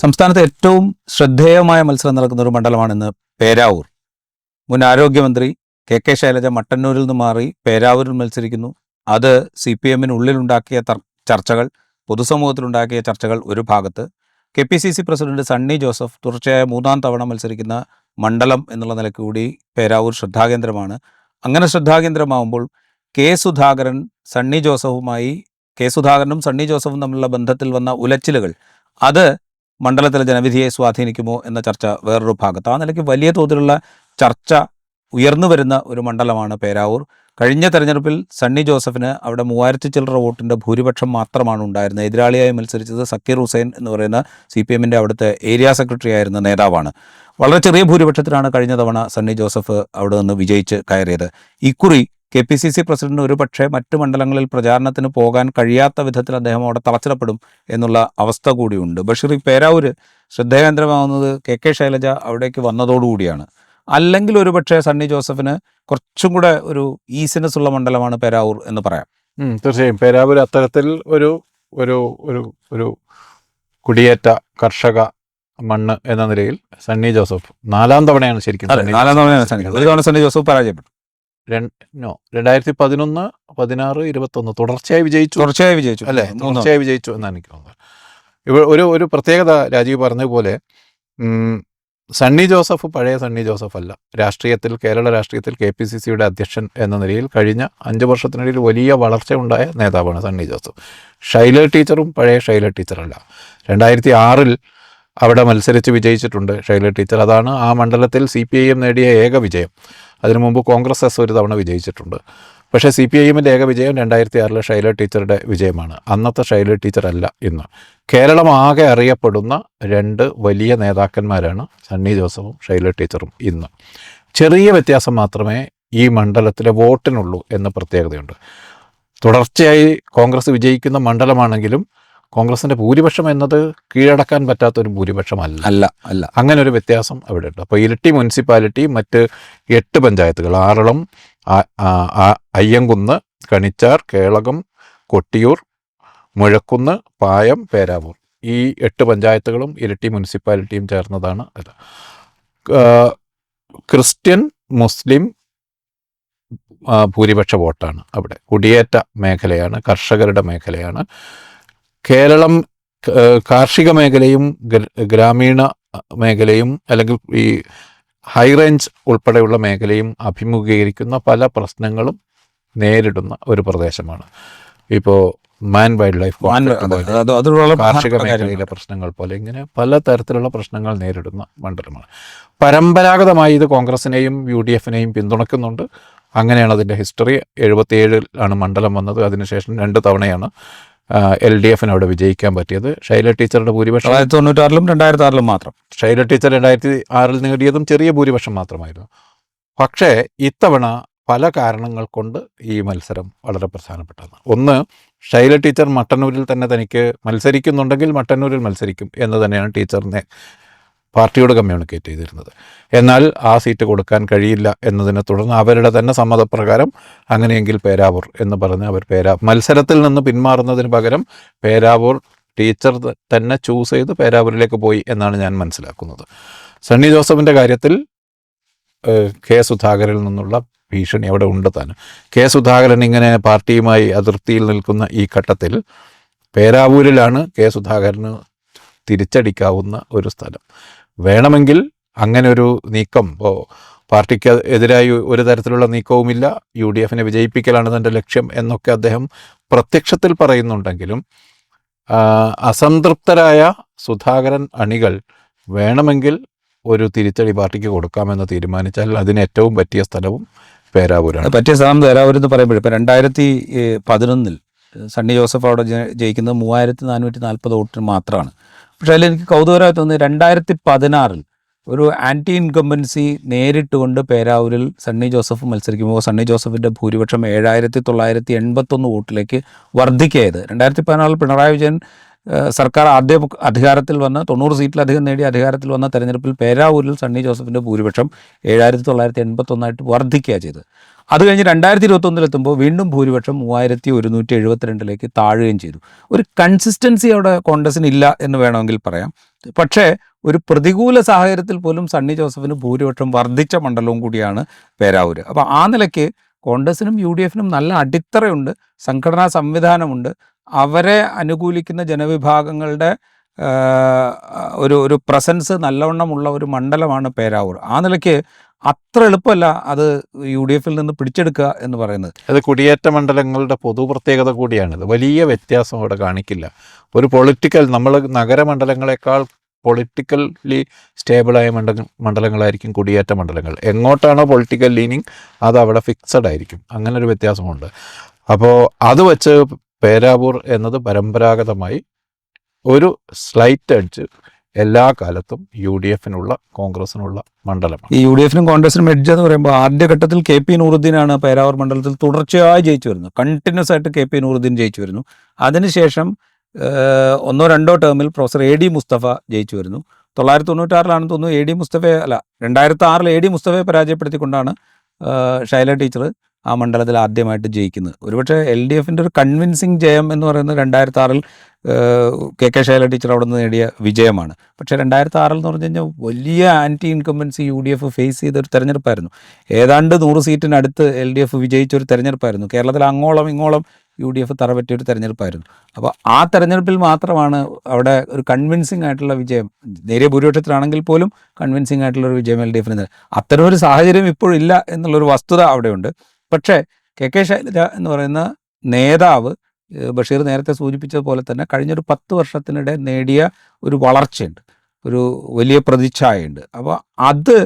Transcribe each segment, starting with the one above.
സംസ്ഥാനത്തെ ഏറ്റവും ശ്രദ്ധേയമായ മത്സരം നടക്കുന്ന ഒരു മണ്ഡലമാണിന്ന് പേരാവൂർ. മുൻ ആരോഗ്യമന്ത്രി കെ ശൈലജ മട്ടന്നൂരിൽ നിന്ന് മാറി പേരാവൂരിൽ മത്സരിക്കുന്നു. അത് CPM-നുള്ളിലുണ്ടാക്കിയ ചർച്ചകൾ, പൊതുസമൂഹത്തിലുണ്ടാക്കിയ ചർച്ചകൾ ഒരു ഭാഗത്ത്, KPCC പ്രസിഡന്റ് സണ്ണി ജോസഫ് തുടർച്ചയായ 3-ാം തവണ മത്സരിക്കുന്ന മണ്ഡലം എന്നുള്ള നിലയ്ക്ക് കൂടി പേരാവൂർ ശ്രദ്ധാകേന്ദ്രമാണ്. അങ്ങനെ ശ്രദ്ധാകേന്ദ്രമാവുമ്പോൾ സുധാകരനും സണ്ണി ജോസഫും തമ്മിലുള്ള ബന്ധത്തിൽ വന്ന ഉലച്ചിലുകൾ അത് മണ്ഡലത്തിലെ ജനവിധിയെ സ്വാധീനിക്കുമോ എന്ന ചർച്ച വേറൊരു ഭാഗത്ത്. ആ നിലയ്ക്ക് വലിയ തോതിലുള്ള ചർച്ച ഉയർന്നു വരുന്ന ഒരു മണ്ഡലമാണ് പേരാവൂർ. കഴിഞ്ഞ തെരഞ്ഞെടുപ്പിൽ സണ്ണി ജോസഫിന് അവിടെ 3000 ചില്ലറ വോട്ടിൻ്റെ ഭൂരിപക്ഷം മാത്രമാണ് ഉണ്ടായിരുന്നത്. എതിരാളിയായി മത്സരിച്ചത് സക്കീർ ഹുസൈൻ എന്ന് പറയുന്ന CPM-ൻ്റെ അവിടുത്തെ ഏരിയ സെക്രട്ടറി ആയിരുന്ന നേതാവാണ്. വളരെ ചെറിയ ഭൂരിപക്ഷത്തിലാണ് കഴിഞ്ഞ തവണ സണ്ണി ജോസഫ് അവിടെ നിന്ന് വിജയിച്ച് കയറിയത്. ഇക്കുറി KPCC പ്രസിഡന്റ് ഒരു പക്ഷേ മറ്റ് മണ്ഡലങ്ങളിൽ പ്രചാരണത്തിന് പോകാൻ കഴിയാത്ത വിധത്തിൽ അദ്ദേഹം അവിടെ തളച്ചിടപ്പെടും എന്നുള്ള അവസ്ഥ കൂടിയുണ്ട്. ബഷീർ, പേരാവൂർ ശ്രദ്ധേയകേന്ദ്രമാകുന്നത് കെ ശൈലജ അവിടേക്ക് വന്നതോടുകൂടിയാണ്. അല്ലെങ്കിൽ ഒരു പക്ഷേ സണ്ണി ജോസഫിന് കുറച്ചും കൂടെ ഒരു ഈസിനെസ് ഉള്ള മണ്ഡലമാണ് പേരാവൂർ എന്ന് പറയാം. തീർച്ചയായും പേരാവൂർ അത്തരത്തിൽ ഒരു ഒരു ഒരു ഒരു കുടിയേറ്റ കർഷക മണ്ണ് എന്ന നിലയിൽ സണ്ണി ജോസഫ് 4-ാം തവണയാണ് ശരിക്കും. 4-ാം തവണയാണ് ഒരു തവണ സണ്ണി ജോസഫ് പരാജയപ്പെട്ടു. 2011, 16, 21 തുടർച്ചയായി വിജയിച്ചു അല്ലേ? തുടർച്ചയായി വിജയിച്ചു എന്നാണ് എനിക്ക് തോന്നുന്നത്. ഒരു പ്രത്യേകത രാജീവ് പറഞ്ഞതുപോലെ സണ്ണി ജോസഫ് പഴയ സണ്ണി ജോസഫ് അല്ല. കേരള രാഷ്ട്രീയത്തിൽ KPCC-യുടെ അധ്യക്ഷൻ എന്ന നിലയിൽ കഴിഞ്ഞ 5 വർഷത്തിനിടയിൽ വലിയ വളർച്ച ഉണ്ടായ നേതാവാണ് സണ്ണി ജോസഫ്. ഷൈല ടീച്ചറും പഴയ ഷൈല ടീച്ചറല്ല. 2006 അവിടെ മത്സരിച്ച് വിജയിച്ചിട്ടുണ്ട് ഷൈല ടീച്ചർ. അതാണ് ആ മണ്ഡലത്തിൽ CPIM നേടിയ ഏക വിജയം. അതിനു മുമ്പ് കോൺഗ്രസ് ഒരു തവണ വിജയിച്ചിട്ടുണ്ട്. പക്ഷേ CPIM-ൻ്റെ ഏക വിജയം 2006 ഷൈല ടീച്ചറുടെ വിജയമാണ്. അന്നത്തെ ഷൈല ടീച്ചർ അല്ല ഇന്ന്. കേരളം ആകെ അറിയപ്പെടുന്ന 2 വലിയ നേതാക്കന്മാരാണ് സണ്ണി ജോസഫും ഷൈല ടീച്ചറും ഇന്ന്. ചെറിയ വ്യത്യാസം മാത്രമേ ഈ മണ്ഡലത്തിലെ വോട്ടിനുള്ളൂ എന്ന പ്രത്യേകതയുണ്ട്. തുടർച്ചയായി കോൺഗ്രസ് വിജയിക്കുന്ന മണ്ഡലമാണെങ്കിലും കോൺഗ്രസിൻ്റെ ഭൂരിപക്ഷം എന്നത് കീഴടക്കാൻ പറ്റാത്തൊരു ഭൂരിപക്ഷമല്ല. അങ്ങനെ ഒരു വ്യത്യാസം അവിടെ ഉണ്ട്. അപ്പോൾ ഇരിട്ടി മുനിസിപ്പാലിറ്റി, മറ്റ് 8 പഞ്ചായത്തുകൾ, ആറളം, അയ്യങ്കുന്ന്, കണിച്ചാർ, കേളകം, കൊട്ടിയൂർ, മുഴക്കുന്ന്, പായം, പേരാവൂർ, ഈ 8 പഞ്ചായത്തുകളും ഇരിട്ടി മുനിസിപ്പാലിറ്റിയും ചേർന്നതാണ് ഇത്. ക്രിസ്ത്യൻ മുസ്ലിം ഭൂരിപക്ഷ വോട്ടാണ് അവിടെ. കുടിയേറ്റ മേഖലയാണ്, കർഷകരുടെ മേഖലയാണ്. കേരളം കാർഷിക മേഖലയും ഗ്രാമീണ മേഖലയും അല്ലെങ്കിൽ ഈ ഹൈ റേഞ്ച് ഉൾപ്പെടെയുള്ള മേഖലയും അഭിമുഖീകരിക്കുന്ന പല പ്രശ്നങ്ങളും നേരിടുന്ന ഒരു പ്രദേശമാണ്. ഇപ്പോൾ വൈൽഡ് ലൈഫ് കാർഷിക മേഖലയിലെ പ്രശ്നങ്ങൾ പോലെ ഇങ്ങനെ പല തരത്തിലുള്ള പ്രശ്നങ്ങൾ നേരിടുന്ന മണ്ഡലമാണ്. പരമ്പരാഗതമായി ഇത് കോൺഗ്രസിനെയും UDF-നെയും പിന്തുണയ്ക്കുന്നുണ്ട്. അങ്ങനെയാണ് അതിൻ്റെ ഹിസ്റ്ററി. 77 മണ്ഡലം വന്നത്. അതിനുശേഷം 2 തവണയാണ് LDF-ന് അവിടെ വിജയിക്കാൻ പറ്റിയത്. ഷൈല ടീച്ചറുടെ ഭൂരിപക്ഷം 1996-ലും 2006-ലും മാത്രം. ഷൈല ടീച്ചർ 2006 നേടിയതും ചെറിയ ഭൂരിപക്ഷം മാത്രമായിരുന്നു. പക്ഷേ ഇത്തവണ പല കാരണങ്ങൾ കൊണ്ട് ഈ മത്സരം വളരെ പ്രധാനപ്പെട്ടതാണ്. ഒന്ന്, ഷൈല ടീച്ചർ മട്ടന്നൂരിൽ തന്നെ തനിക്ക് മത്സരിക്കുന്നുണ്ടെങ്കിൽ മട്ടന്നൂരിൽ മത്സരിക്കും എന്ന് തന്നെയാണ് ടീച്ചറിനെ പാർട്ടിയോട് കമ്മ്യൂണിക്കേറ്റ് ചെയ്തിരുന്നത്. എന്നാൽ ആ സീറ്റ് കൊടുക്കാൻ കഴിയില്ല എന്നതിനെ തുടർന്ന് അവരുടെ തന്നെ സമ്മതപ്രകാരം അങ്ങനെയെങ്കിൽ പേരാവൂർ എന്ന് പറഞ്ഞ് അവർ മത്സരത്തിൽ നിന്ന് പിന്മാറുന്നതിന് പകരം പേരാവൂർ ടീച്ചർ തന്നെ ചൂസ് ചെയ്ത് പേരാവൂരിലേക്ക് പോയി എന്നാണ് ഞാൻ മനസ്സിലാക്കുന്നത്. സണ്ണി ജോസഫിൻ്റെ കാര്യത്തിൽ സുധാകരനിൽ നിന്നുള്ള ഭീഷണി അവിടെ ഉണ്ട് താനും. സുധാകരൻ ഇങ്ങനെ പാർട്ടിയുമായി അതിർത്തിയിൽ നിൽക്കുന്ന ഈ ഘട്ടത്തിൽ പേരാവൂരിലാണ് സുധാകരന് തിരിച്ചടിക്കാവുന്ന ഒരു സ്ഥലം. വേണമെങ്കിൽ അങ്ങനെ ഒരു നീക്കം, ഇപ്പോൾ പാർട്ടിക്ക് എതിരായി ഒരു തരത്തിലുള്ള നീക്കവുമില്ല, UDF-നെ വിജയിപ്പിക്കലാണ് തൻ്റെ ലക്ഷ്യം എന്നൊക്കെ അദ്ദേഹം പ്രത്യക്ഷത്തിൽ പറയുന്നുണ്ടെങ്കിലും അസംതൃപ്തരായ സുധാകരൻ അണികൾ വേണമെങ്കിൽ ഒരു തിരിച്ചടി പാർട്ടിക്ക് കൊടുക്കാമെന്ന് തീരുമാനിച്ചാൽ അതിന് ഏറ്റവും പറ്റിയ സ്ഥലവും പേരാവൂരാണ്. പറ്റിയ സ്ഥലം പേരാവൂർ എന്ന് പറയുമ്പോൾ ഇപ്പോൾ 2011 സണ്ണി ജോസഫ് അവിടെ ജയിക്കുന്നത് 3440 വോട്ടിന് മാത്രമാണ്. പക്ഷേ അതിൽ എനിക്ക് കൗതുകരമായി തോന്നുന്നത് 2016 ഒരു ആൻറ്റി ഇൻകംബൻസി നേരിട്ടുകൊണ്ട് പേരാവൂരിൽ സണ്ണി ജോസഫ് മത്സരിക്കുമ്പോൾ സണ്ണി ജോസഫിൻ്റെ ഭൂരിപക്ഷം 7981 വോട്ടിലേക്ക് വർദ്ധിക്കുകയത്. 2014 പിണറായി വിജയൻ സർക്കാർ ആദ്യ അധികാരത്തിൽ വന്ന 90 സീറ്റിലധികം നേടി അധികാരത്തിൽ വന്ന തെരഞ്ഞെടുപ്പിൽ പേരാവൂരിൽ സണ്ണി ജോസഫിൻ്റെ ഭൂരിപക്ഷം 7981 വർദ്ധിക്കുക ചെയ്തത്. അത് കഴിഞ്ഞ് 2021 വീണ്ടും ഭൂരിപക്ഷം 3172 താഴുകയും ചെയ്തു. ഒരു കൺസിസ്റ്റൻസി അവിടെ കോൺഗ്രസിന് ഇല്ല എന്ന് വേണമെങ്കിൽ പറയാം. പക്ഷേ ഒരു പ്രതികൂല സാഹചര്യത്തിൽ പോലും സണ്ണി ജോസഫിന് ഭൂരിപക്ഷം വർദ്ധിച്ച മണ്ഡലവും കൂടിയാണ് പേരാവൂർ. അപ്പോൾ ആ നിലയ്ക്ക് കോൺഗ്രസിനും UDF നല്ല അടിത്തറയുണ്ട്, സംഘടനാ സംവിധാനമുണ്ട്. അവരെ അനുകൂലിക്കുന്ന ജനവിഭാഗങ്ങളുടെ ഒരു പ്രസൻസ് നല്ലവണ്ണമുള്ള ഒരു മണ്ഡലമാണ് പേരാവൂർ. ആ നിലയ്ക്ക് അത്ര എളുപ്പമല്ല അത് UDF നിന്ന് പിടിച്ചെടുക്കുക എന്ന് പറയുന്നത്. അത് കുടിയേറ്റ മണ്ഡലങ്ങളുടെ പൊതു പ്രത്യേകത കൂടിയാണിത്. വലിയ വ്യത്യാസം അവിടെ കാണിക്കില്ല. ഒരു പൊളിറ്റിക്കൽ, നമ്മൾ നഗരമണ്ഡലങ്ങളെക്കാൾ പൊളിറ്റിക്കലി സ്റ്റേബിളായ മണ്ഡലങ്ങളായിരിക്കും കുടിയേറ്റ മണ്ഡലങ്ങൾ. എങ്ങോട്ടാണോ പൊളിറ്റിക്കൽ ലീനിങ് അത് അവിടെ ഫിക്സഡ് ആയിരിക്കും. അങ്ങനെ ഒരു വ്യത്യാസമുണ്ട്. അപ്പോൾ അത് വെച്ച് പേരാവൂർ എന്നത് പരമ്പരാഗതമായി ഒരു സ്ലൈറ്റ് എഡ്ജ് എല്ലാ കാലത്തും UDFനുള്ള കോൺഗ്രസിനുള്ള മണ്ഡലമാണ്. ഈ UDFനും കോൺഗ്രസിനും എഡ്ജ് എന്ന് പറയുമ്പോൾ ആദ്യഘട്ടത്തിൽ KP നൂറുദ്ദീനാണ് പേരാവൂർ മണ്ഡലത്തിൽ തുടർച്ചയായി ജയിച്ചു വരുന്നത്. കണ്ടിന്യൂസ് ആയിട്ട് KP നൂറുദ്ദീൻ ജയിച്ചു വരുന്നു. അതിനുശേഷം 1-2 ടേമിൽ പ്രൊഫസർ AD മുസ്തഫ ജയിച്ചു വരുന്നു. 996 തോന്നുന്നു AD മുസ്തഫയെ 2006 AD മുസ്തഫയെ പരാജയപ്പെടുത്തിക്കൊണ്ടാണ് ഷൈല ടീച്ചർ ആ മണ്ഡലത്തിൽ ആദ്യമായിട്ട് ജയിക്കുന്നത്. ഒരുപക്ഷെ LDFൻ്റെ ഒരു കൺവിൻസിങ് ജയം എന്ന് പറയുന്നത് 2006 KK ശൈല ടീച്ചർ അവിടെ നിന്ന് നേടിയ വിജയമാണ്. പക്ഷേ 2006 എന്ന് പറഞ്ഞു കഴിഞ്ഞാൽ വലിയ ആൻറ്റി ഇൻകംബൻസി UDF ഫേസ് ചെയ്തൊരു തെരഞ്ഞെടുപ്പായിരുന്നു. ഏതാണ്ട് 100 സീറ്റിനടുത്ത് LDF വിജയിച്ചൊരു തെരഞ്ഞെടുപ്പായിരുന്നു. കേരളത്തിൽ അങ്ങോളം ഇങ്ങോളം UDF തറപറ്റിയൊരു തെരഞ്ഞെടുപ്പായിരുന്നു. അപ്പോൾ ആ തെരഞ്ഞെടുപ്പിൽ മാത്രമാണ് അവിടെ ഒരു കൺവിൻസിങ് ആയിട്ടുള്ള വിജയം, നേരിയ ഭൂരിപക്ഷത്തിലാണെങ്കിൽ പോലും കൺവിൻസിങ് ആയിട്ടുള്ള ഒരു വിജയം LDFന്. അത്തരമൊരു സാഹചര്യം ഇപ്പോഴില്ല എന്നുള്ളൊരു വസ്തുത അവിടെയുണ്ട്. പക്ഷേ KK ശൈലജ എന്ന് പറയുന്ന നേതാവ് ബഷീർ നേരത്തെ സൂചിപ്പിച്ചതുപോലെ തന്നെ കഴിഞ്ഞൊരു 10 വർഷത്തിനിടെ നേടിയ ഒരു വളർച്ചയുണ്ട്, ഒരു വലിയ പ്രതിച്ഛായയുണ്ട്. അപ്പോൾ അത്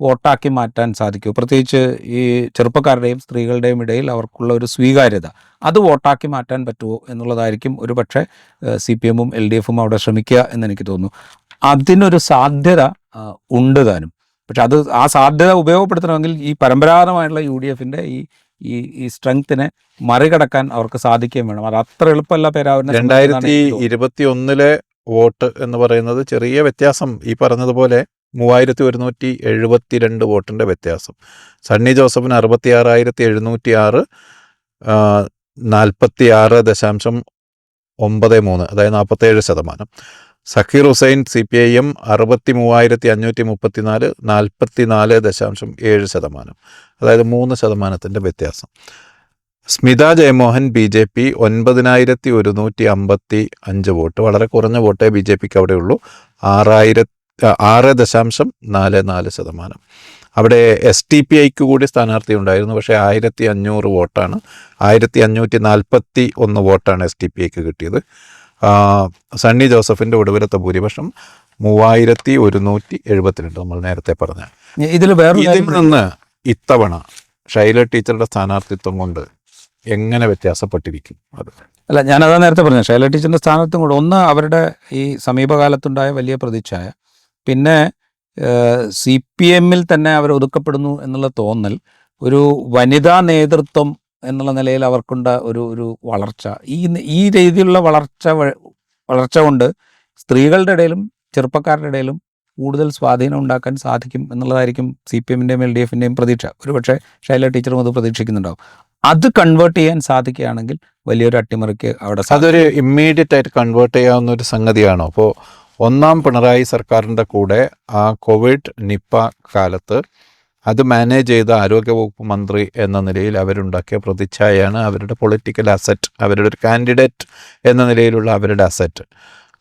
വോട്ടാക്കി മാറ്റാൻ സാധിക്കുമോ? പ്രത്യേകിച്ച് ഈ ചെറുപ്പക്കാരുടെയും സ്ത്രീകളുടെയും ഇടയിൽ അവർക്കുള്ള ഒരു സ്വീകാര്യത, അത് വോട്ടാക്കി മാറ്റാൻ പറ്റുമോ എന്നുള്ളതായിരിക്കും ഒരു പക്ഷേ CPM-ഉം LDF-ഉം അവിടെ ശ്രമിക്കുക എന്നെനിക്ക് തോന്നുന്നു. അതിനൊരു സാധ്യത ഉണ്ട് താനും. പക്ഷെ അത് ആ സാധ്യത ഉപയോഗപ്പെടുത്തണമെങ്കിൽ ഈ പരമ്പരാഗതമായിട്ടുള്ള UDFൻ്റെ ഈ സ്ട്രെങ്ത്തിനെ മറികടക്കാൻ അവർക്ക് സാധിക്കുകയും വേണം. അത് അത്ര എളുപ്പമല്ല പേരാവൂരിനെ. 2021 വോട്ട് എന്ന് പറയുന്നത് ചെറിയ വ്യത്യാസം, ഈ പറഞ്ഞതുപോലെ 3172 വോട്ടിൻ്റെ വ്യത്യാസം. സണ്ണി ജോസഫിന് 66,706, 46.93, അതായത് 47%. സക്കീർ ഹുസൈൻ CPIM 63,534, 44.7%, അതായത് 3% വ്യത്യാസം. സ്മിത ജയമോഹൻ BJP 9,155 വോട്ട്, വളരെ കുറഞ്ഞ വോട്ടേ BJPക്ക് അവിടെ ഉള്ളൂ, 6.44%. അവിടെ STPIക്ക് കൂടി സ്ഥാനാർത്ഥി ഉണ്ടായിരുന്നു, പക്ഷേ 1,500 വോട്ടാണ്, 1,541 വോട്ടാണ് STPIക്ക് കിട്ടിയത്. സണ്ണി ജോസഫിൻ്റെ ഒടുവിലത്തെ ഭൂരിപക്ഷം 3,172, നമ്മൾ നേരത്തെ പറഞ്ഞ. ഇതിൽ നിന്ന് ഇത്തവണ ഷൈല ടീച്ചറുടെ സ്ഥാനാർത്ഥിത്വം കൊണ്ട് എങ്ങനെ വ്യത്യാസപ്പെട്ടിരിക്കും? അത് അല്ല, ഞാനതാ നേരത്തെ പറഞ്ഞു. ഷൈല ടീച്ചറിൻ്റെ സ്ഥാനാർത്ഥിത്വം കൊണ്ട് ഒന്ന് അവരുടെ ഈ സമീപകാലത്തുണ്ടായ വലിയ പ്രതിച്ഛായ, പിന്നെ CPM-ൽ തന്നെ അവർ ഒതുക്കപ്പെടുന്നു എന്നുള്ള തോന്നൽ, ഒരു വനിതാ നേതൃത്വം എന്നുള്ള നിലയിൽ അവർക്കുണ്ട ഒരു വളർച്ച, ഈ രീതിയിലുള്ള വളർച്ച കൊണ്ട് സ്ത്രീകളുടെ ഇടയിലും ചെറുപ്പക്കാരുടെ ഇടയിലും കൂടുതൽ സ്വാധീനം ഉണ്ടാക്കാൻ സാധിക്കും എന്നുള്ളതായിരിക്കും CPM-ൻ്റെയും LDF-ൻ്റെയും പ്രതീക്ഷ. ഒരുപക്ഷെ ഷൈല ടീച്ചറും അത് പ്രതീക്ഷിക്കുന്നുണ്ടാവും. അത് കൺവേർട്ട് ചെയ്യാൻ സാധിക്കുകയാണെങ്കിൽ വലിയൊരു അട്ടിമറിക്ക് അവിടെ അതൊരു ഇമ്മീഡിയറ്റ് ആയിട്ട് കൺവേർട്ട് ചെയ്യാവുന്ന ഒരു സംഗതിയാണോ? അപ്പോൾ ഒന്നാം പിണറായി സർക്കാരിൻ്റെ കൂടെ ആ കോവിഡ് നിപ്പ കാലത്ത് അത് മാനേജ് ചെയ്ത ആരോഗ്യവകുപ്പ് മന്ത്രി എന്ന നിലയിൽ അവരുണ്ടാക്കിയ പ്രതിച്ഛായയാണ് അവരുടെ പൊളിറ്റിക്കൽ അസറ്റ്, അവരുടെ ഒരു കാൻഡിഡേറ്റ് എന്ന നിലയിലുള്ള അവരുടെ അസറ്റ്.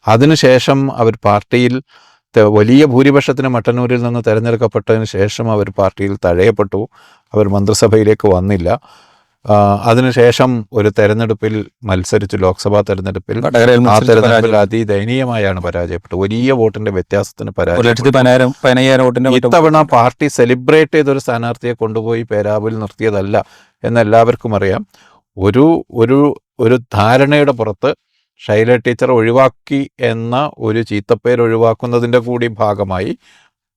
അതിനുശേഷം അവർ പാർട്ടിയിൽ വലിയ ഭൂരിപക്ഷത്തിന് മട്ടന്നൂരിൽ നിന്ന് തിരഞ്ഞെടുക്കപ്പെട്ടതിന് ശേഷം അവർ പാർട്ടിയിൽ തഴയപ്പെട്ടു, അവർ മന്ത്രിസഭയിലേക്ക് വന്നില്ല. അതിനുശേഷം ഒരു തെരഞ്ഞെടുപ്പിൽ മത്സരിച്ചു, ലോക്സഭാ തെരഞ്ഞെടുപ്പിൽ. ആ തെരഞ്ഞെടുപ്പിൽ അതിദയനീയമായാണ് പരാജയപ്പെട്ടു, വലിയ വോട്ടിന്റെ വ്യത്യാസത്തിന് പരാജയപ്പെട്ടു. ഇത്തവണ പാർട്ടി സെലിബ്രേറ്റ് ചെയ്തൊരു സ്ഥാനാർത്ഥിയെ കൊണ്ടുപോയി പേരാവൂരിൽ നിർത്തിയതല്ല എന്ന് എല്ലാവർക്കും അറിയാം. ഒരു ധാരണയുടെ പുറത്ത് ഷൈല ടീച്ചർ ഒഴിവാക്കി എന്ന ഒരു ചീത്തപ്പേര് ഒഴിവാക്കുന്നതിൻ്റെ കൂടി ഭാഗമായി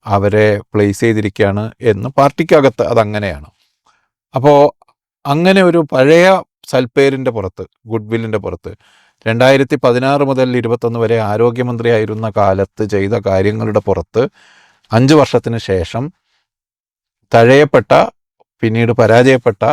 അവരെ പ്ലേസ് ചെയ്തിരിക്കുകയാണ് എന്ന് പാർട്ടിക്കകത്ത് അതങ്ങനെയാണ്. അപ്പോൾ അങ്ങനെ ഒരു പഴയ സൽപ്പേരിൻ്റെ പുറത്ത്, ഗുഡ് വില്ലിൻ്റെ പുറത്ത് 2016 മുതൽ 21 വരെ ആരോഗ്യമന്ത്രിയായിരുന്ന കാലത്ത് ചെയ്ത കാര്യങ്ങളുടെ പുറത്ത് 5 വർഷത്തിന് ശേഷം തഴയപ്പെട്ട, പിന്നീട് പരാജയപ്പെട്ട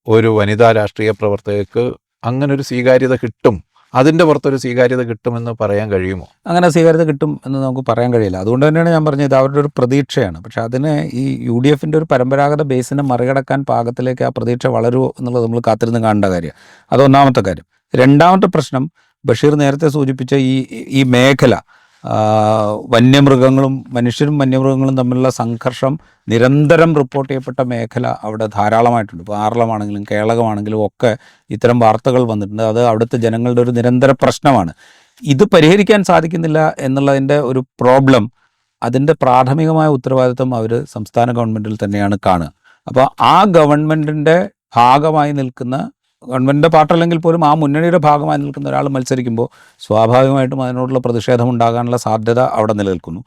ഒരു വനിതാ രാഷ്ട്രീയ പ്രവർത്തകർക്ക് അങ്ങനൊരു സ്വീകാര്യത കിട്ടും, അതിൻ്റെ പുറത്തൊരു സ്വീകാര്യത കിട്ടുമെന്ന് പറയാൻ കഴിയുമോ? അങ്ങനെ സ്വീകാര്യത കിട്ടും എന്ന് നമുക്ക് പറയാൻ കഴിയില്ല. അതുകൊണ്ട് തന്നെയാണ് ഞാൻ പറഞ്ഞത് അവരുടെ ഒരു പ്രതീക്ഷയാണ്. പക്ഷെ അതിന് ഈ UDF ഒരു പരമ്പരാഗത ബേസിനെ മറികടക്കാൻ പാകത്തിലേക്ക് ആ പ്രതീക്ഷ വളരുമോ എന്നുള്ളത് നമ്മൾ കാത്തിരുന്ന് കാണേണ്ട കാര്യമാണ്. അത് ഒന്നാമത്തെ കാര്യം. രണ്ടാമത്തെ പ്രശ്നം, ബഷീർ നേരത്തെ സൂചിപ്പിച്ച ഈ മേഖല, വന്യമൃഗങ്ങളും മനുഷ്യരും വന്യമൃഗങ്ങളും തമ്മിലുള്ള സംഘർഷം നിരന്തരം റിപ്പോർട്ട് ചെയ്യപ്പെട്ട മേഖല അവിടെ ധാരാളമായിട്ടുണ്ട്. ഇപ്പോൾ ആറളമാണെങ്കിലും കേളകമാണെങ്കിലും ഒക്കെ ഇത്തരം വാർത്തകൾ വന്നിട്ടുണ്ട്. അത് അവിടുത്തെ ജനങ്ങളുടെ ഒരു നിരന്തര പ്രശ്നമാണ്. ഇത് പരിഹരിക്കാൻ സാധിക്കുന്നില്ല എന്നുള്ളതിൻ്റെ ഒരു പ്രോബ്ലം, അതിൻ്റെ പ്രാഥമികമായ ഉത്തരവാദിത്വം അവർ സംസ്ഥാന ഗവൺമെൻറ്റിൽ തന്നെയാണ് കാണുക. അപ്പോൾ ആ ഗവൺമെൻറ്റിൻ്റെ ഭാഗമായി നിൽക്കുന്ന, ഗവൺമെൻറ്റിൻ്റെ പാർട്ടല്ലെങ്കിൽ പോലും ആ മുന്നണിയുടെ ഭാഗമായി നിൽക്കുന്ന ഒരാൾ മത്സരിക്കുമ്പോൾ സ്വാഭാവികമായിട്ടും അതിനോടുള്ള പ്രതിഷേധം ഉണ്ടാകാനുള്ള സാധ്യത അവിടെ നിലനിൽക്കുന്നു.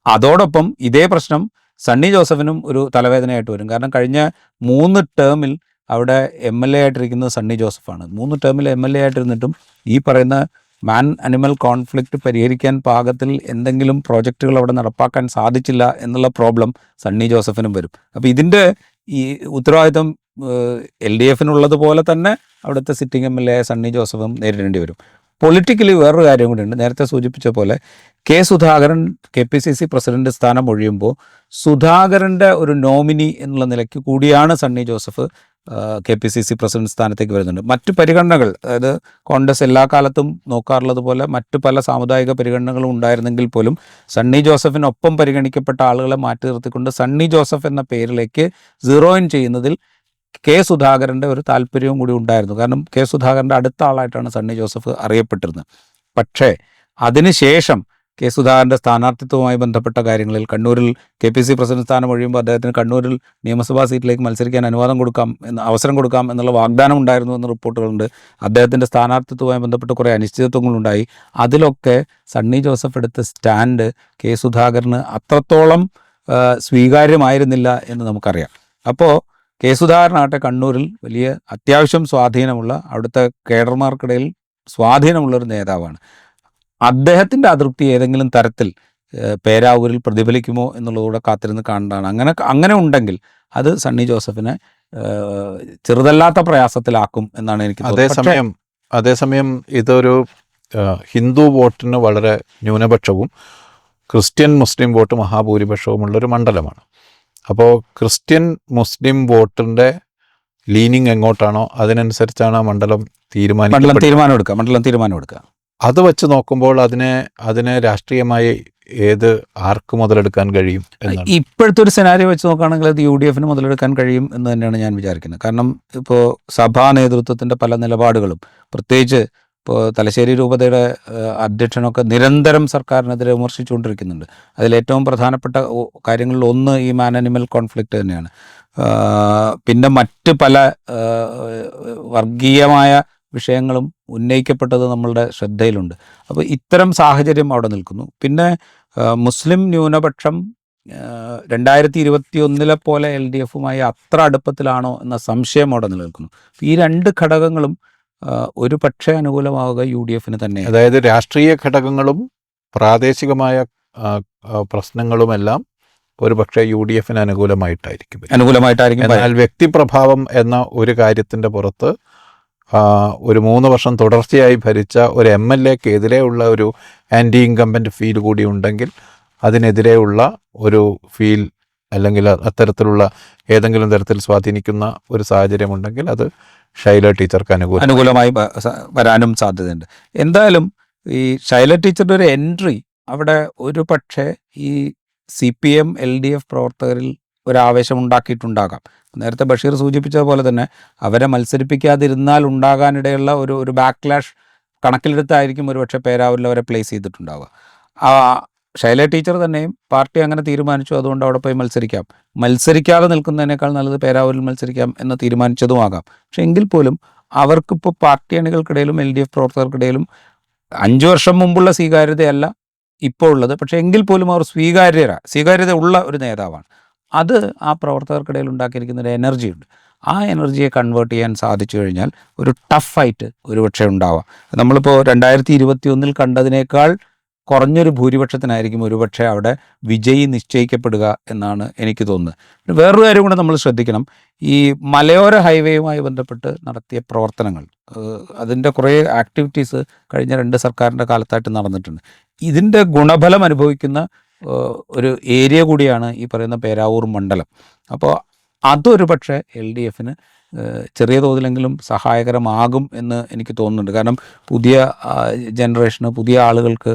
അതോടൊപ്പം ഇതേ പ്രശ്നം സണ്ണി ജോസഫിനും ഒരു തലവേദനയായിട്ട് വരും. കാരണം കഴിഞ്ഞ 3 ടേമിൽ അവിടെ MLA ആയിട്ടിരിക്കുന്നത് സണ്ണി ജോസഫാണ്. 3 ടേമിൽ MLA ആയിട്ടിരുന്നിട്ടും ഈ പറയുന്ന മാൻ അനിമൽ കോൺഫ്ലിക്റ്റ് പരിഹരിക്കാൻ പാകത്തിൽ എന്തെങ്കിലും പ്രോജക്റ്റുകൾ അവിടെ നടപ്പാക്കാൻ സാധിച്ചില്ല എന്നുള്ള പ്രോബ്ലം സണ്ണി ജോസഫിനും വരും. അപ്പോൾ ഇതിൻ്റെ ഈ ഉത്തരവാദിത്വം LDFനുള്ളതുപോലെ തന്നെ അവിടുത്തെ സിറ്റിംഗ് MLA സണ്ണി ജോസഫും നേരിടേണ്ടി വരും. പൊളിറ്റിക്കലി വേറൊരു കാര്യം കൂടിയുണ്ട്. നേരത്തെ സൂചിപ്പിച്ച പോലെ സുധാകരൻ KPCC പ്രസിഡന്റ് സ്ഥാനം ഒഴിയുമ്പോൾ സുധാകരൻ്റെ ഒരു നോമിനി എന്നുള്ള നിലയ്ക്ക് കൂടിയാണ് സണ്ണി ജോസഫ് KPCC പ്രസിഡന്റ് സ്ഥാനത്തേക്ക് വരുന്നുണ്ട്. മറ്റു പരിഗണനകൾ, അതായത് കോൺഗ്രസ് എല്ലാ കാലത്തും നോക്കാറുള്ളത് പോലെ മറ്റു പല സാമുദായിക പരിഗണനകളും ഉണ്ടായിരുന്നെങ്കിൽ പോലും സണ്ണി ജോസഫിനൊപ്പം പരിഗണിക്കപ്പെട്ട ആളുകളെ മാറ്റി നിർത്തിക്കൊണ്ട് സണ്ണി ജോസഫ് എന്ന പേരിലേക്ക് സീറോ ഇൻ ചെയ്യുന്നതിൽ സുധാകരൻ്റെ ഒരു താല്പര്യവും കൂടി ഉണ്ടായിരുന്നു. കാരണം സുധാകരൻ്റെ അടുത്ത ആളായിട്ടാണ് സണ്ണി ജോസഫ് അറിയപ്പെട്ടിരുന്നത്. പക്ഷേ അതിനുശേഷം സുധാകരൻ്റെ സ്ഥാനാർത്ഥിത്വവുമായി ബന്ധപ്പെട്ട കാര്യങ്ങളിൽ കണ്ണൂരിൽ KPCC പ്രസിഡന്റ് സ്ഥാനം ഒഴിയുമ്പോൾ അദ്ദേഹത്തിന് കണ്ണൂരിൽ നിയമസഭാ സീറ്റിലേക്ക് മത്സരിക്കാൻ അവസരം കൊടുക്കാം എന്നുള്ള വാഗ്ദാനം ഉണ്ടായിരുന്നു എന്ന റിപ്പോർട്ടുകളുണ്ട്. അദ്ദേഹത്തിൻ്റെ സ്ഥാനാർത്ഥിത്വവുമായി ബന്ധപ്പെട്ട് കുറേ അനിശ്ചിതത്വങ്ങളുണ്ടായി. അതിലൊക്കെ സണ്ണി ജോസഫ് എടുത്ത സ്റ്റാൻഡ് സുധാകരന് അത്രത്തോളം സ്വീകാര്യമായിരുന്നില്ല എന്ന് നമുക്കറിയാം. അപ്പോൾ സുധാകരനാകട്ടെ കണ്ണൂരിൽ വലിയ അത്യാവശ്യം സ്വാധീനമുള്ള, അവിടുത്തെ കേഡർമാർക്കിടയിൽ സ്വാധീനമുള്ളൊരു നേതാവാണ്. അദ്ദേഹത്തിൻ്റെ അതൃപ്തി ഏതെങ്കിലും തരത്തിൽ പേരാവൂരിൽ പ്രതിഫലിക്കുമോ എന്നുള്ളതുകൂടെ കാത്തിരുന്ന് കാണേണ്ടതാണ്. അങ്ങനെ ഉണ്ടെങ്കിൽ അത് സണ്ണി ജോസഫിനെ ചെറുതല്ലാത്ത പ്രയാസത്തിലാക്കും എന്നാണ് എനിക്ക് തോന്നുന്നത്. അതേസമയം ഇതൊരു ഹിന്ദു വോട്ടിന് വളരെ ന്യൂനപക്ഷവും ക്രിസ്ത്യൻ മുസ്ലിം വോട്ട് മഹാഭൂരിപക്ഷവുമുള്ളൊരു മണ്ഡലമാണ്. അപ്പോൾ ക്രിസ്ത്യൻ മുസ്ലിം വോട്ടിൻ്റെ ലീനിങ് എങ്ങോട്ടാണോ അതിനനുസരിച്ചാണ് ആ മണ്ഡലം തീരുമാനമെടുക്കുക. അത് വെച്ച് നോക്കുമ്പോൾ അതിനെ രാഷ്ട്രീയമായി ആർക്ക് മുതലെടുക്കാൻ കഴിയും? ഇപ്പോഴത്തെ ഒരു സെനാരിയോ വെച്ച് നോക്കുകയാണെങ്കിൽ അത് UDFന് മുതലെടുക്കാൻ കഴിയും എന്ന് തന്നെയാണ് ഞാൻ വിചാരിക്കുന്നത്. കാരണം ഇപ്പോൾ സഭാ നേതൃത്വത്തിൻ്റെ പല നിലപാടുകളും, പ്രത്യേകിച്ച് ഇപ്പോൾ തലശ്ശേരി രൂപതയുടെ അധ്യക്ഷനൊക്കെ നിരന്തരം സർക്കാരിനെതിരെ വിമർശിച്ചുകൊണ്ടിരിക്കുന്നുണ്ട്. അതിലേറ്റവും പ്രധാനപ്പെട്ട കാര്യങ്ങളിൽ ഒന്ന് ഈ മാൻ അനിമൽ കോൺഫ്ലിക്റ്റ് തന്നെയാണ്. പിന്നെ മറ്റ് പല വർഗീയമായ വിഷയങ്ങളും ഉന്നയിക്കപ്പെട്ടത് നമ്മളുടെ ശ്രദ്ധയിലുണ്ട്. അപ്പോൾ ഇത്തരം സാഹചര്യം അവിടെ നിൽക്കുന്നു. പിന്നെ മുസ്ലിം ന്യൂനപക്ഷം 2021 പോലെ LDFുമായി അത്ര അടുപ്പത്തിലാണോ എന്ന സംശയം അവിടെ നിലനിൽക്കുന്നു. ഈ 2 ഘടകങ്ങളും ഒരു പക്ഷേ അനുകൂലമാവുക UDFന് തന്നെ. അതായത് രാഷ്ട്രീയ ഘടകങ്ങളും പ്രാദേശികമായ പ്രശ്നങ്ങളുമെല്ലാം ഒരു പക്ഷേ UDFന് അനുകൂലമായിട്ടായിരിക്കും. എന്നാൽ വ്യക്തിപ്രഭാവം എന്ന ഒരു കാര്യത്തിൻ്റെ പുറത്ത് ഒരു 3 വർഷം തുടർച്ചയായി ഭരിച്ച ഒരു MLAക്കെതിരെയുള്ള ഒരു ആൻറ്റി ഇൻകംബൻ്റ് ഫീൽ കൂടി ഉണ്ടെങ്കിൽ അതിനെതിരെയുള്ള ഒരു ഫീൽ അല്ലെങ്കിൽ അത്തരത്തിലുള്ള ഏതെങ്കിലും തരത്തിൽ സ്വാധീനിക്കുന്ന ഒരു സാഹചര്യമുണ്ടെങ്കിൽ അത് ഷൈല ടീച്ചർക്ക് അനുകൂലമായി വരാനും സാധ്യതയുണ്ട്. എന്തായാലും ഈ ഷൈല ടീച്ചറുടെ ഒരു എൻട്രി അവിടെ ഒരു പക്ഷേ ഈ CPM LDF പ്രവർത്തകരിൽ ഒരാവേശം ഉണ്ടാക്കിയിട്ടുണ്ടാകാം. നേരത്തെ ബഷീർ സൂചിപ്പിച്ചതുപോലെ തന്നെ അവരെ മത്സരിപ്പിക്കാതിരുന്നാൽ ഉണ്ടാകാനിടയുള്ള ഒരു ബാക്ക്ലാഷ് കണക്കിലെടുത്തായിരിക്കും ഒരുപക്ഷെ പേരാവൂരിൽ അവരെ പ്ലേസ് ചെയ്തിട്ടുണ്ടാവുക. ഷൈല ടീച്ചർ തന്നെയും പാർട്ടി അങ്ങനെ തീരുമാനിച്ചു, അതുകൊണ്ട് അവിടെ പോയി മത്സരിക്കാതെ നിൽക്കുന്നതിനേക്കാൾ നല്ലത് പേരാവൂരിൽ മത്സരിക്കാം എന്ന് തീരുമാനിച്ചതുമാകാം. പക്ഷെ എങ്കിൽ പോലും അവർക്കിപ്പോൾ പാർട്ടി അണികൾക്കിടയിലും LDF പ്രവർത്തകർക്കിടയിലും 5 വർഷം മുമ്പുള്ള സ്വീകാര്യതയല്ല ഇപ്പോൾ ഉള്ളത്. പക്ഷേ എങ്കിൽ പോലും അവർ സ്വീകാര്യത ഉള്ള ഒരു നേതാവാണ്. അത് ആ പ്രവർത്തകർക്കിടയിൽ ഉണ്ടാക്കിയിരിക്കുന്ന ഒരു എനർജിയുണ്ട്. ആ എനർജിയെ കൺവേർട്ട് ചെയ്യാൻ സാധിച്ചു കഴിഞ്ഞാൽ ഒരു ടഫ് ഫൈറ്റ് ഒരുപക്ഷെ ഉണ്ടാവാം. നമ്മളിപ്പോൾ 2021 കണ്ടതിനേക്കാൾ കുറഞ്ഞൊരു ഭൂരിപക്ഷത്തിനായിരിക്കും ഒരുപക്ഷെ അവിടെ വിജയി നിശ്ചയിക്കപ്പെടുക എന്നാണ് എനിക്ക് തോന്നുന്നത്. പിന്നെ വേറൊരു കാര്യം കൂടെ നമ്മൾ ശ്രദ്ധിക്കണം. ഈ മലയോര ഹൈവേയുമായി ബന്ധപ്പെട്ട് നടത്തിയ പ്രവർത്തനങ്ങൾ, അതിൻ്റെ കുറേ ആക്ടിവിറ്റീസ് കഴിഞ്ഞ 2 സർക്കാരിൻ്റെ കാലത്തായിട്ട് നടന്നിട്ടുണ്ട്. ഇതിൻ്റെ ഗുണഫലം അനുഭവിക്കുന്ന ഒരു ഏരിയ കൂടിയാണ് ഈ പറയുന്ന പേരാവൂർ മണ്ഡലം. അപ്പോൾ അതൊരു പക്ഷേ LDFന് ചെറിയ തോതിലെങ്കിലും സഹായകരമാകും എന്ന് എനിക്ക് തോന്നുന്നുണ്ട്. കാരണം പുതിയ ജനറേഷന്, പുതിയ ആളുകൾക്ക്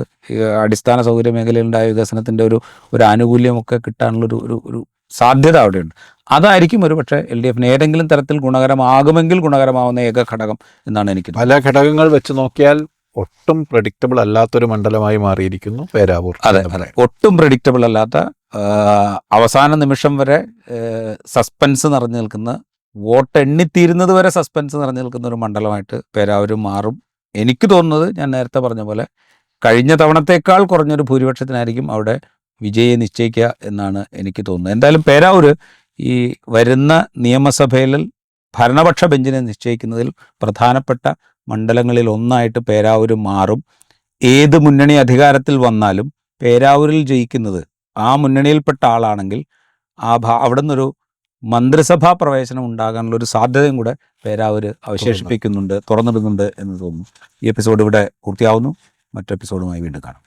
അടിസ്ഥാന സൗകര്യ മേഖലയിലുണ്ടായ വികസനത്തിൻ്റെ ഒരു ആനുകൂല്യമൊക്കെ കിട്ടാനുള്ളൊരു സാധ്യത അവിടെയുണ്ട്. അതായിരിക്കും ഒരു പക്ഷേ LDFന് ഏതെങ്കിലും തരത്തിൽ ഗുണകരമാകുമെങ്കിൽ ഗുണകരമാവുന്ന ഏക ഘടകം എന്നാണ് എനിക്ക് പല ഘടകങ്ങൾ വെച്ച് നോക്കിയാൽ ഒട്ടും പ്രഡിക്റ്റബിൾ അല്ലാത്തൊരു മണ്ഡലമായി മാറിയിരിക്കുന്നു പേരാവൂർ. അതെ, ഒട്ടും പ്രഡിക്റ്റബിൾ അല്ലാത്ത, അവസാന നിമിഷം വരെ സസ്പെൻസ് നിറഞ്ഞു നിൽക്കുന്ന, വോട്ട് എണ്ണിത്തീരുന്നത് വരെ സസ്പെൻസ് നിറഞ്ഞു നിൽക്കുന്ന ഒരു മണ്ഡലമായിട്ട് പേരാവൂർ മാറും. എനിക്ക് തോന്നുന്നത് ഞാൻ നേരത്തെ പറഞ്ഞ പോലെ കഴിഞ്ഞ തവണത്തേക്കാൾ കുറഞ്ഞൊരു ഭൂരിപക്ഷത്തിനായിരിക്കും അവിടെ വിജയെ നിശ്ചയിക്കുക എന്നാണ് എനിക്ക് തോന്നുന്നത്. എന്തായാലും പേരാവൂർ ഈ വരുന്ന നിയമസഭയിൽ ഭരണപക്ഷ ബെഞ്ചിനെ നിശ്ചയിക്കുന്നതിൽ പ്രധാനപ്പെട്ട മണ്ഡലങ്ങളിൽ ഒന്നായിട്ട് പേരാവൂർ മാറും. ഏത് മുന്നണി അധികാരത്തിൽ വന്നാലും പേരാവൂരിൽ ജയിക്കുന്നത് ആ മുന്നണിയിൽപ്പെട്ട ആളാണെങ്കിൽ അവിടെ നിന്നൊരു മന്ത്രിസഭാ പ്രവേശനം ഉണ്ടാകാനുള്ള ഒരു സാധ്യതയും കൂടെ പേരാവൂർ അവശേഷിപ്പിക്കുന്നുണ്ട്, തുറന്നിടുന്നുണ്ട് എന്ന് തോന്നുന്നു. ഈ എപ്പിസോഡ് ഇവിടെ പൂർത്തിയാവുന്നു. മറ്റു എപ്പിസോഡുമായി വീണ്ടും കാണാം.